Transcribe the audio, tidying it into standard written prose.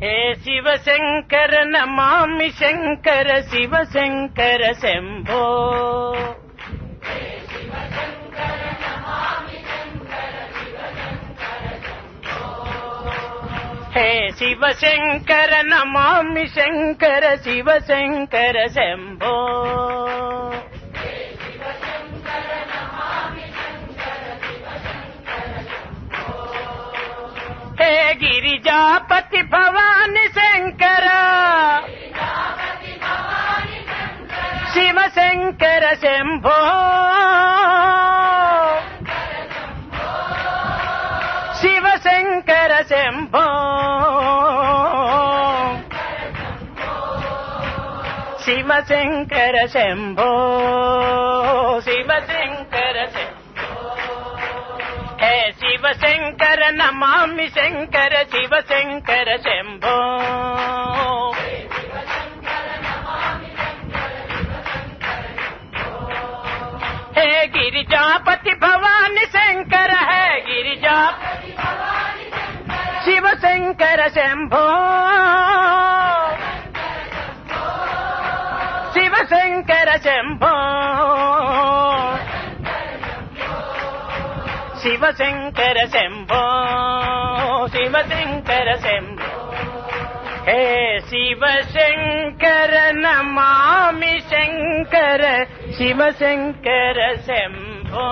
हे शिवशङ्कर नमामि शङ्कर शिवशङ्कर शम्भो हे शिवशङ्कर नमामि शङ्कर शिवशङ्कर शम्भो हे गिरिजापति भवानी शङ्कर शिवशङ्कर शम्भो शिवशङ्कर शम्भो शिवशङ्कर शम्भो शिवशङ्कर शम्भो हे शिवशङ्कर नमामि शङ्कर शिवशङ्कर शम्भो हे गिरिजापति भवानी शङ्कर है गिरिजापति शिवशङ्कर शम्भो शिवशङ्कर शम्भो शिवशङ्कर शम्भो शिवशङ्कर शम्भो हे शिवशङ्कर नमामि शङ्कर शिवशङ्कर शम्भो